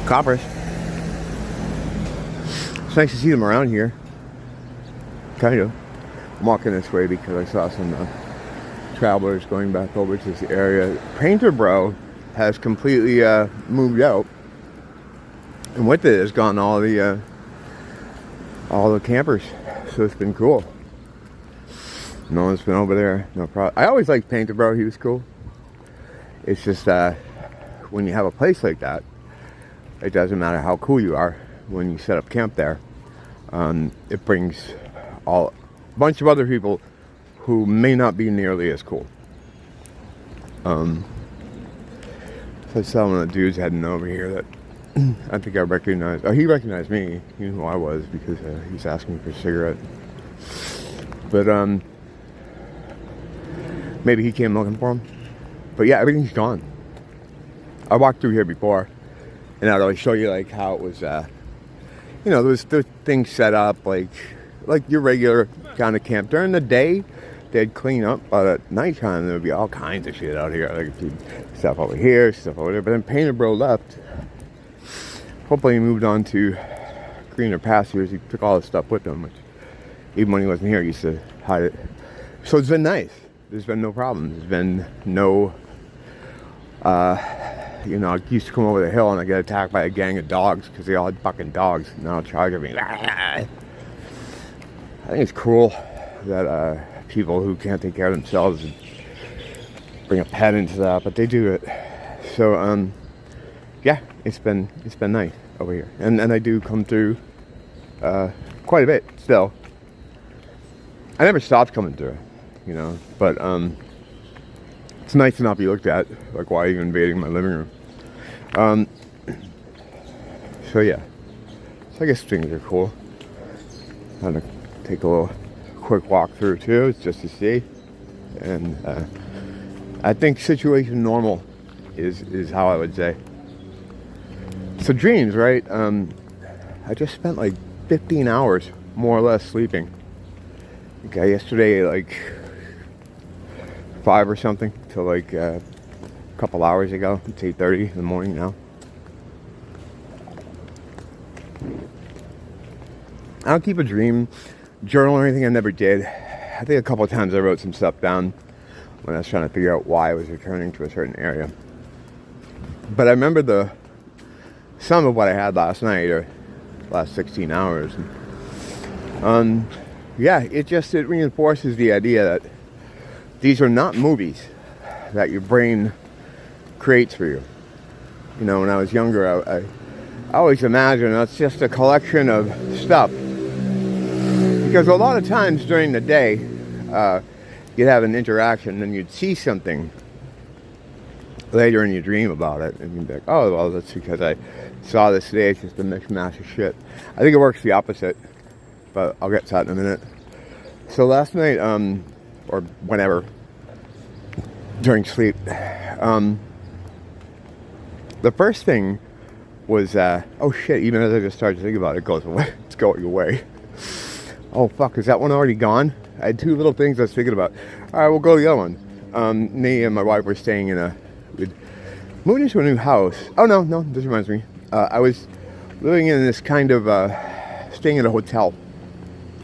coppers. It's nice to see them around here. Kind of. I'm walking this way because I saw some travelers going back over to this area. Painter Bro has completely moved out, and with it has gone all the campers. So it's been cool. No one's been over there. No problem. I always liked Painter Bro. He was cool. It's just when you have a place like that, it doesn't matter how cool you are. When you set up camp there, it brings a bunch of other people who may not be nearly as cool. So I saw one of the dudes heading over here that I think I recognized. Oh, he recognized me. He knew who I was because he's asking me for a cigarette. But maybe he came looking for him. But yeah, everything's gone. I walked through here before, and I'd always show you like how it was. There was things set up like your regular kind of camp. During the day, they'd clean up, but at nighttime there would be all kinds of shit out here. Like stuff over here, stuff over there. But then Painter Bro left. Hopefully he moved on to greener pastures. He took all the stuff with him, which even when he wasn't here, he used to hide it. So it's been nice. There's been no problems. There's been no, I used to come over the hill and I get attacked by a gang of dogs because they all had fucking dogs. And they'll charge at me. I think it's cool that people who can't take care of themselves bring a pet into that, but they do it. So, yeah, it's been nice over here. And I do come through quite a bit still. I never stopped coming through, but it's nice to not be looked at, like why are you invading my living room? So yeah, so I guess things are cool. I'm gonna take a little quick walk through too, just to see. And I think situation normal is how I would say. So dreams, right? I just spent like 15 hours more or less sleeping. Okay, yesterday like 5 or something till like a couple hours ago. It's 8:30 in the morning now. I don't keep a dream journal or anything. I never did. I think a couple of times I wrote some stuff down when I was trying to figure out why I was returning to a certain area. But I remember some of what I had last night or last 16 hours. Yeah, it reinforces the idea that these are not movies that your brain creates for you. When I was younger, I always imagined that's just a collection of stuff. Because a lot of times during the day, you'd have an interaction and you'd see something later in your dream about it. And you'd be like, oh, well, that's because I saw this today. It's just a mishmash of shit. I think it works the opposite, but I'll get to that in a minute. So last night, or whenever, during sleep, the first thing was, oh shit, even as I just started to think about it, it goes away. It's going away. Oh fuck, is that one already gone? I had 2 little things I was thinking about. Alright, we'll go to the other one. Me and my wife were staying we'd moved into a new house. Oh no, this reminds me. I was living in this kind of, staying at a hotel.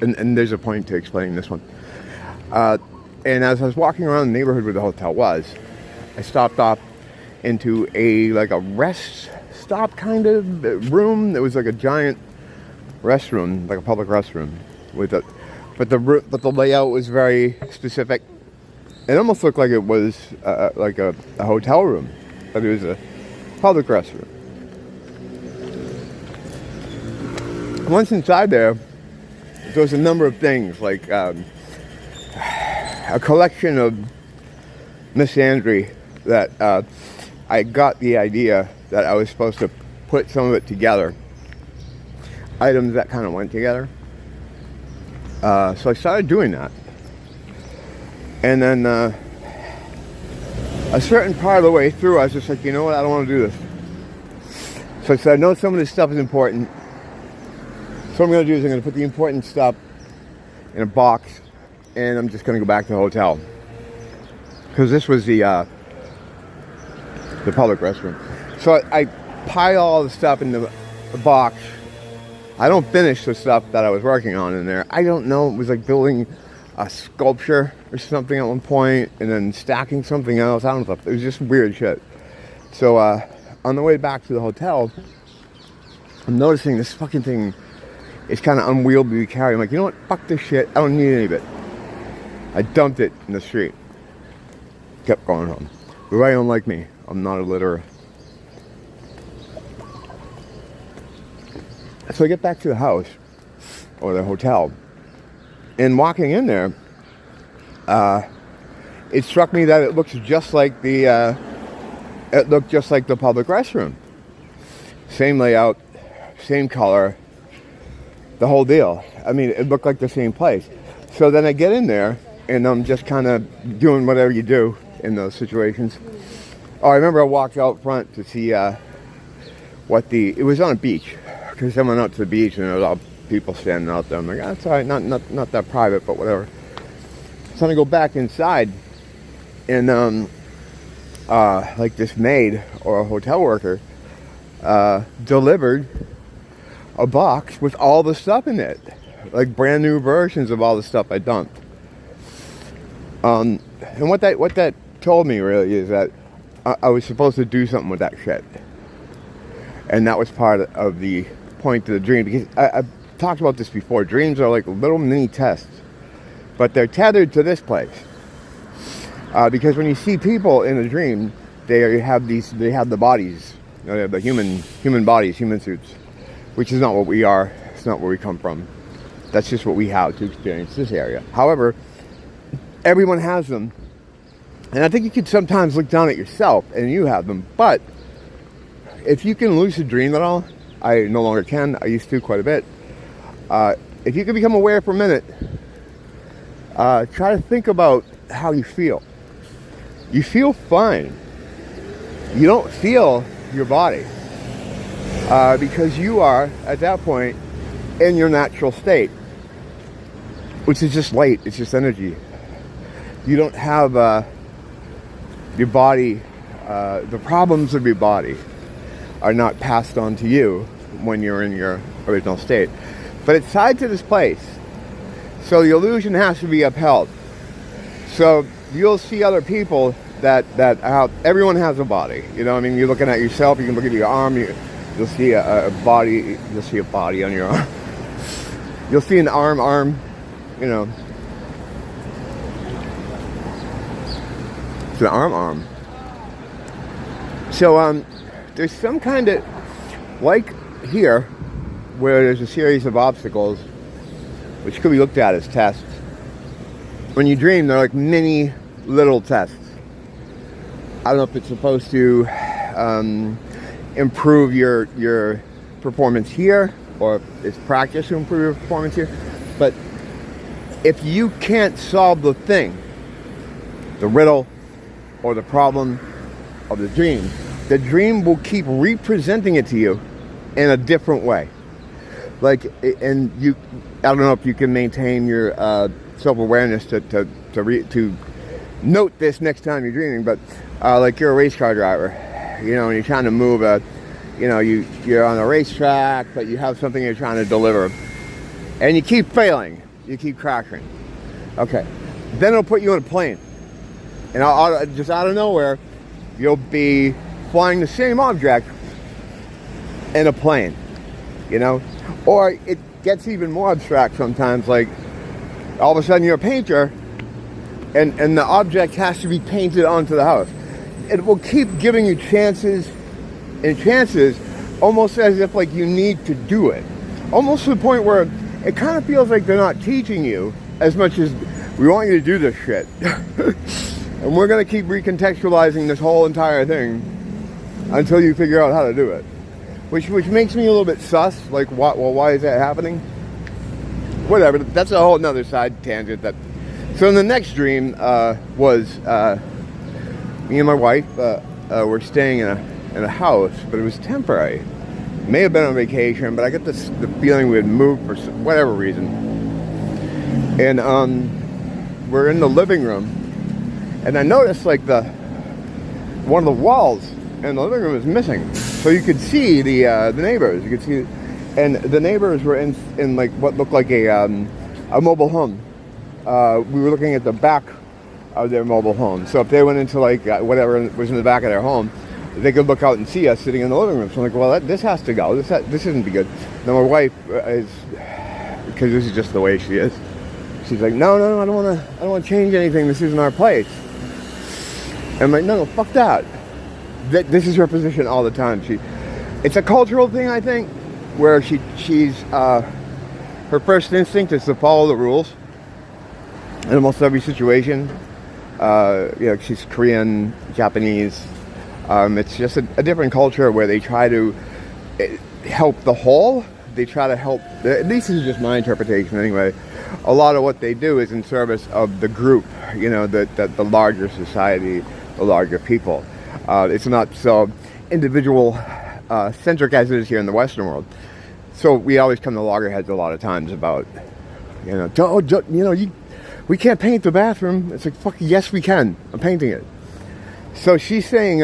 And there's a point to explaining this one. And as I was walking around the neighborhood where the hotel was, I stopped off into a rest stop kind of room. It was like a giant restroom, like a public restroom, but the layout was very specific. It almost looked like it was like a hotel room, but it was a public restroom. Once inside there was a number of things like a collection of misandry that I got the idea that I was supposed to put some of it together. Items that kind of went together. So I started doing that. And then a certain part of the way through, I was just like, you know what, I don't want to do this. So I said, I know some of this stuff is important. So what I'm going to do is I'm going to put the important stuff in a box, and I'm just going to go back to the hotel. Because this was the public restroom. So I pile all the stuff in the box. I don't finish the stuff that I was working on in there. I don't know. It was like building a sculpture or something at one point, and then stacking something else. I don't know. It was just weird shit. So on the way back to the hotel, I'm noticing this fucking thing is kind of unwieldy to carry. I'm like, you know what? Fuck this shit. I don't need any of it. I dumped it in the street. Kept going home. But I don't like me. I'm not a litterer. So I get back to the house, or the hotel, and walking in there, it struck me that it looks just like the, public restroom. Same layout, same color, the whole deal. I mean, it looked like the same place. So then I get in there, and I'm just kind of doing whatever you do in those situations. Oh, I remember I walked out front to see it was on a beach. Because I went out to the beach, and there was all people standing out there. I'm like, that's all right, not that private, but whatever. So I go back inside, and like this maid or a hotel worker delivered a box with all the stuff in it, like brand new versions of all the stuff I dumped. And what that told me really is that I was supposed to do something with that shit, and that was part of the point of the dream, because I've talked about this before. Dreams are like little mini tests, but they're tethered to this place, because when you see people in a dream, they have the bodies, they have the human bodies, human suits, which is not what we are. It's not where we come from. That's just what we have to experience this area. However, everyone has them, and I think you could sometimes look down at yourself and you have them. But if you can lucid dream at all, I no longer can. I used to quite a bit. If you can become aware for a minute, try to think about how you feel. You feel fine. You don't feel your body, because you are, at that point, in your natural state, which is just light. It's just energy. You don't have your body, the problems of your body are not passed on to you when you're in your original state. But it's tied to this place, so the illusion has to be upheld. So you'll see other people that everyone has a body. You know, I mean, you're looking at yourself. You can look at your arm. You'll see a body. You'll see a body on your arm. You'll see an arm. You know, it's an arm. So there's some kind of, like here, where there's a series of obstacles, which could be looked at as tests. When you dream, they're like mini little tests. I don't know if it's supposed to improve your performance here, or if it's practice to improve your performance here. But if you can't solve the thing, the riddle, or the problem of the dream will keep representing it to you in a different way. Like, and I don't know if you can maintain your self-awareness to note this next time you're dreaming, but like you're a race car driver, you know, and you're trying to move you're on a racetrack, but you have something you're trying to deliver, and you keep failing, you keep crashing. Okay, then it'll put you on a plane, and just out of nowhere, you'll be flying the same object in a plane, you know? Or it gets even more abstract sometimes, like all of a sudden you're a painter, and the object has to be painted onto the house. It will keep giving you chances and chances, almost as if like you need to do it. Almost to the point where it kind of feels like they're not teaching you as much as we want you to do this shit. And we're going to keep recontextualizing this whole entire thing until you figure out how to do it. Which makes me a little bit sus, like, why is that happening? Whatever, that's a whole nother side tangent. So in the next dream was me and my wife were staying in a house, but it was temporary. May have been on vacation, but I get the feeling we had moved for whatever reason. And we're in the living room, and I noticed like one of the walls in the living room is missing. So you could see the neighbors. You could see, and the neighbors were in like what looked like a mobile home. We were looking at the back of their mobile home. So if they went into like whatever was in the back of their home, they could look out and see us sitting in the living room. So I'm like, well, this has to go. This isn't good. Now my wife is, because this is just the way she is. She's like, no, I don't want to change anything. This isn't our place. And I'm like, no, fuck that. This is her position all the time. It's a cultural thing, I think, where she's her first instinct is to follow the rules in almost every situation. She's Korean, Japanese. It's just a different culture where they try to help the whole. They try to help, at least this is just my interpretation anyway. A lot of what they do is in service of the group, the larger society, the larger people. It's not so individual centric as it is here in the Western world. So we always come to loggerheads a lot of times about, we can't paint the bathroom. It's like, fuck, yes we can. I'm painting it. So she's saying,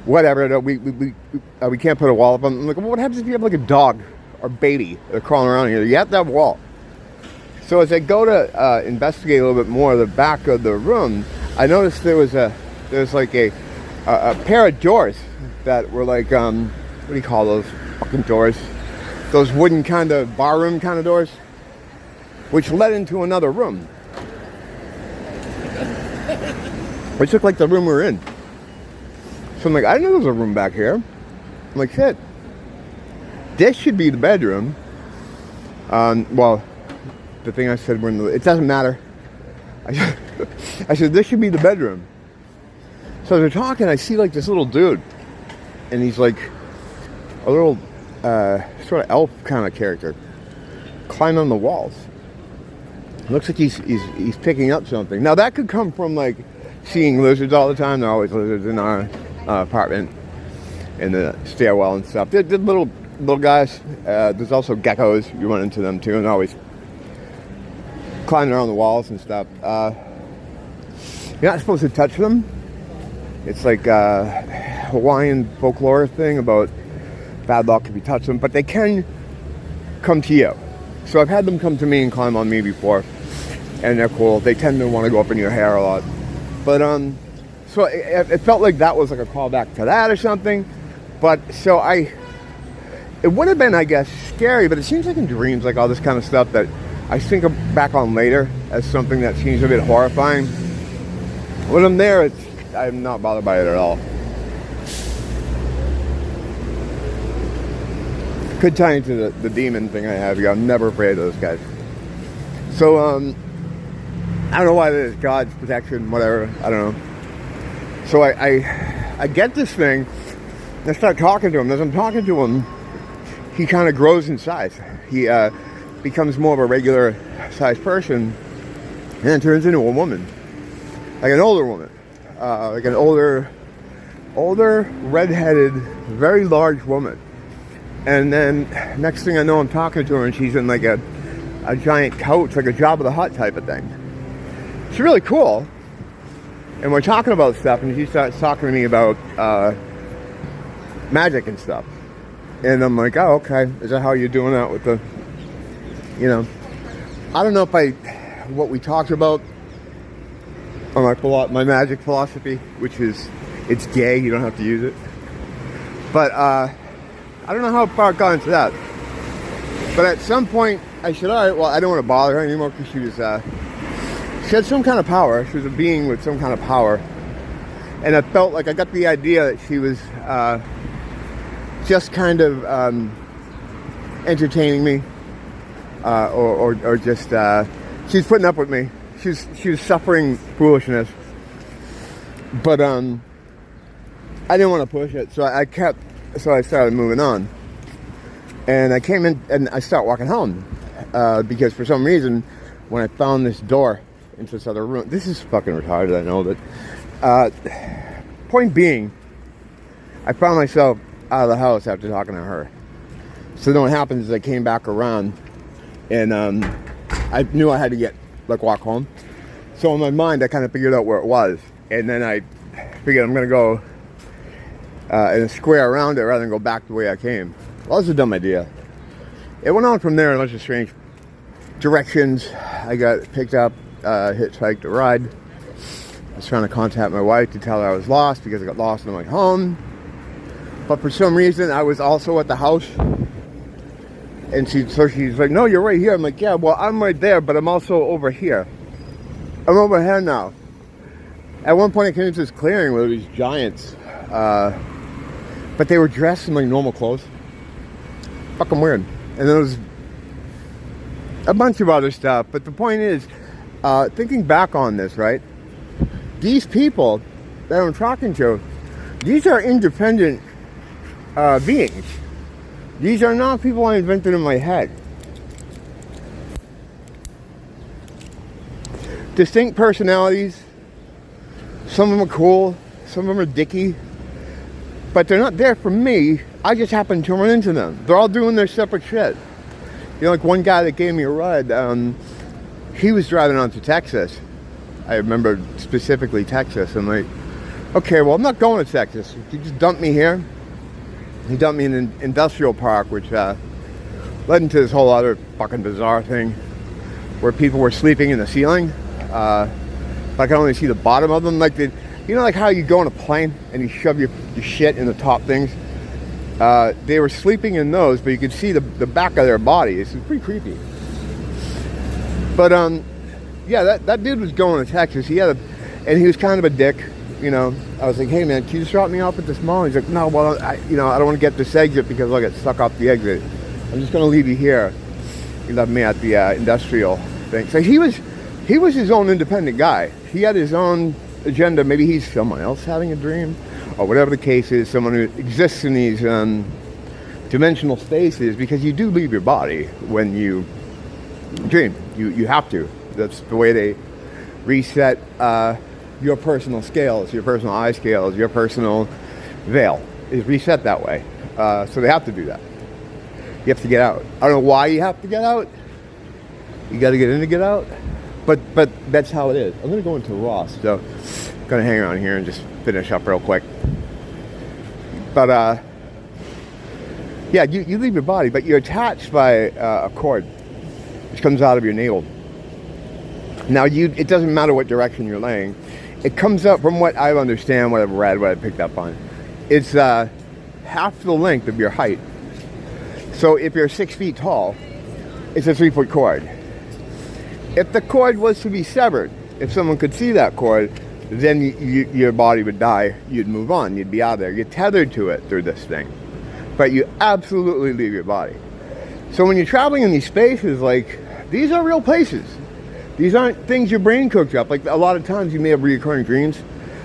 whatever, we can't put a wall up. I'm like, well, what happens if you have like a dog or baby crawling around here? You have to have a wall. So as I go to investigate a little bit more the back of the room, I noticed there's like a pair of doors that were like, what do you call those fucking doors? Those wooden kind of barroom kind of doors, which led into another room, which looked like the room we were in. So I'm like, I didn't know there was a room back here. I'm like, shit, this should be the bedroom. Well, the thing I said, it doesn't matter. I said, this should be the bedroom. So as we're talking, I see like this little dude, and he's like a little sort of elf kind of character, climbing on the walls. Looks like he's picking up something. Now that could come from like seeing lizards all the time. There are always lizards in our apartment, in the stairwell and stuff. They're little guys. There's also geckos. You run into them too, and they're always climbing around the walls and stuff. You're not supposed to touch them. It's like a Hawaiian folklore thing about bad luck if you touch them, but they can come to you. So I've had them come to me and climb on me before, and they're cool. They tend to want to go up in your hair a lot. But so it felt like that was like a callback to that or something. But so it would have been, I guess, scary, but it seems like in dreams, like all this kind of stuff that I think back on later as something that seems a bit horrifying. When I'm there, I'm not bothered by it at all. Could tie into the demon thing I have. I'm never afraid of those guys. So, I don't know why there's God's protection, whatever. I don't know. So I get this thing, and I start talking to him. As I'm talking to him, he kind of grows in size. He becomes more of a regular sized person, and then turns into a woman. Like an older woman. Like an older, redheaded, very large woman. And then next thing I know, I'm talking to her, and she's in like a giant couch, like a Jabba the Hutt type of thing. She's really cool. And we're talking about stuff, and she starts talking to me about magic and stuff. And I'm like, oh, okay. Is that how you're doing that with the, I don't know what we talked about on my magic philosophy, which is, it's gay, you don't have to use it. But, I don't know how far it got into that. But at some point, I said, all right, well, I don't want to bother her anymore because she had some kind of power. She was a being with some kind of power. And I felt like I got the idea that she was just kind of entertaining me. Or just, she's putting up with me. She was suffering foolishness. But I didn't want to push it, so I started moving on. And I came in and I started walking home. Because for some reason, when I found this door into this other room, this is fucking retarded, I know, but point being, I found myself out of the house after talking to her. So then what happens is I came back around, and I knew I had to walk home. So in my mind, I kind of figured out where it was. And then I figured I'm going to go and a square around it rather than go back the way I came. Well, that was a dumb idea. It went on from there in a bunch of strange directions. I got picked up, hitchhiked a ride. I was trying to contact my wife to tell her I was lost because I got lost on my way home. But for some reason, I was also at the house. And she's like, no, you're right here. I'm like, yeah, well, I'm right there, but I'm also over here. I'm over here now. At one point, I came into this clearing where these giants, but they were dressed in like normal clothes. Fucking weird. And there was a bunch of other stuff. But the point is, thinking back on this, right? These people that I'm talking to, these are independent beings. These are not people I invented in my head. Distinct personalities. Some of them are cool. Some of them are dicky. But they're not there for me. I just happen to run into them. They're all doing their separate shit. You know, like one guy that gave me a ride, he was driving on to Texas. I remember specifically Texas. I'm like, okay, well, I'm not going to Texas. He just dumped me here. He dumped me in an industrial park, which led into this whole other fucking bizarre thing where people were sleeping in the ceiling. I can only see the bottom of them. Like, you know, like how you go on a plane and you shove your shit in the top things? They were sleeping in those, but you could see the back of their bodies. It's pretty creepy. But, yeah, that dude was going to Texas. And he was kind of a dick. You know, I was like, hey man, can you just drop me off at this mall? He's like, no, well, I don't want to get this exit because I'll get stuck off the exit. I'm just going to leave you here. He left me at the industrial thing. So he was his own independent guy. He had his own agenda. Maybe he's someone else having a dream, or whatever the case is, someone who exists in these dimensional spaces, because you do leave your body when you dream. You have to. That's the way they reset your personal scales, your personal eye scales, your personal veil is reset that way. So they have to do that. You have to get out. I don't know why you have to get out. You got to get in to get out. But that's how it is. I'm going to go into Ross, so I'm going to hang around here and just finish up real quick. But, yeah, you leave your body, but you're attached by a cord which comes out of your navel. Now, it doesn't matter what direction you're laying. It comes up, from what I understand, what I've read, what I picked up on. It's half the length of your height. So if you're 6 feet tall, it's a 3-foot cord. If the cord was to be severed, if someone could see that cord, then your body would die. You'd move on. You'd be out of there. You're tethered to it through this thing. But you absolutely leave your body. So when you're traveling in these spaces, like, these are real places. These aren't things your brain cooks up. Like, a lot of times you may have recurring dreams.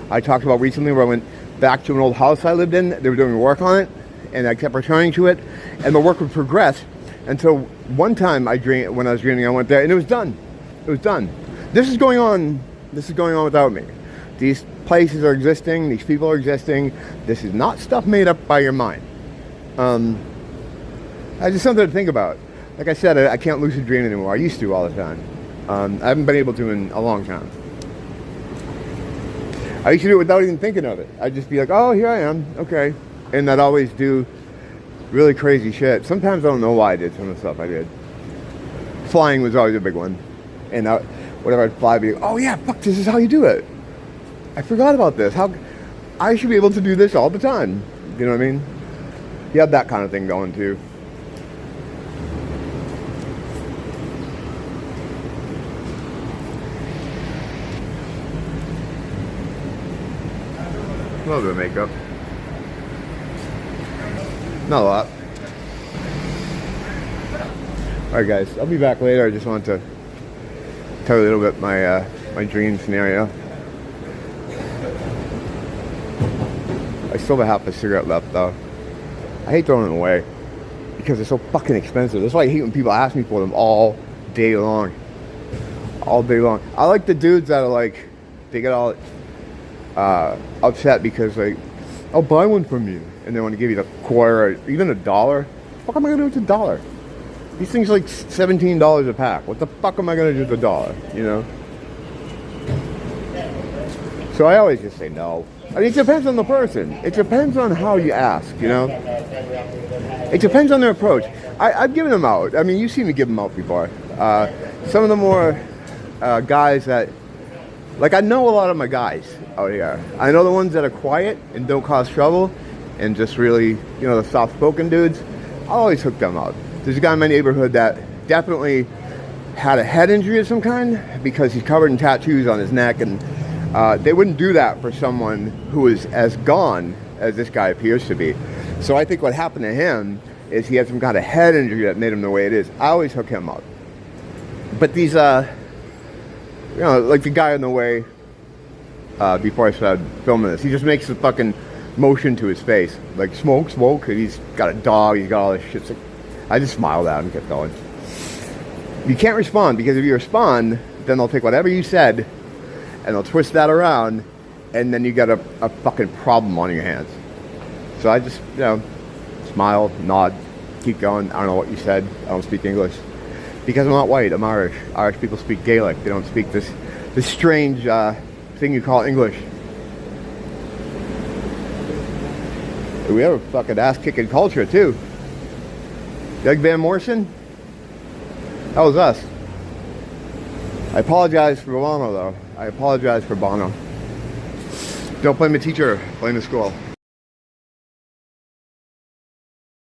I talked about recently where I went back to an old house I lived in. They were doing work on it, and I kept returning to it, and the work would progress until one time when I was dreaming, I went there, and it was done. It was done. This is going on without me. These places are existing. These people are existing. This is not stuff made up by your mind. It's just something to think about. Like I said, I can't lucid dream anymore. I used to all the time. I haven't been able to in a long time. I used to do it without even thinking of it. I'd just be like, oh, here I am. Okay. And I'd always do really crazy shit. Sometimes I don't know why I did some of the stuff I did. Flying was always a big one. And whenever I'd fly, I'd be like, oh yeah, fuck, this is how you do it. I forgot about this. I should be able to do this all the time. You know what I mean? You have that kind of thing going too. A little bit of makeup. Not a lot. Alright guys, I'll be back later. I just wanted to tell you a little bit my dream scenario. I still have half a cigarette left though. I hate throwing them away because they're so fucking expensive. That's why I hate when people ask me for them all day long. All day long. I like the dudes that are like, they get all upset because like, I'll buy one from you, and they want to give you the quarter or even $1. What the fuck am I gonna do with $1? These things are like $17 a pack. What the fuck am I gonna do with $1? You know? So I always just say no. I mean, it depends on the person. It depends on how you ask, you know? It depends on their approach. I've given them out. I mean, you've seen me give them out before. Some of the more guys that... Like, I know a lot of my guys out here. I know the ones that are quiet and don't cause trouble and just really, you know, the soft-spoken dudes. I'll always hook them out. There's a guy in my neighborhood that definitely had a head injury of some kind because he's covered in tattoos on his neck, and they wouldn't do that for someone who is as gone as this guy appears to be. So I think what happened to him is he had some kind of head injury that made him the way it is. I always hook him out. But these, you know, like the guy in the way, before I started filming this, he just makes the fucking motion to his face, like smoke, smoke, and he's got a dog, he's got all this shit. So I just smiled at him and kept going. You can't respond, because if you respond, then they'll take whatever you said and they'll twist that around, and then you got a fucking problem on your hands. So I just, you know, smile, nod, keep going. I don't know what you said. I don't speak English. Because I'm not white, I'm Irish. Irish people speak Gaelic. They don't speak this strange thing you call English. We have a fucking ass-kicking culture, too. Doug Van Morrison? That was us. I apologize for Bono, though. I apologize for Bono. Don't blame the teacher, blame the school.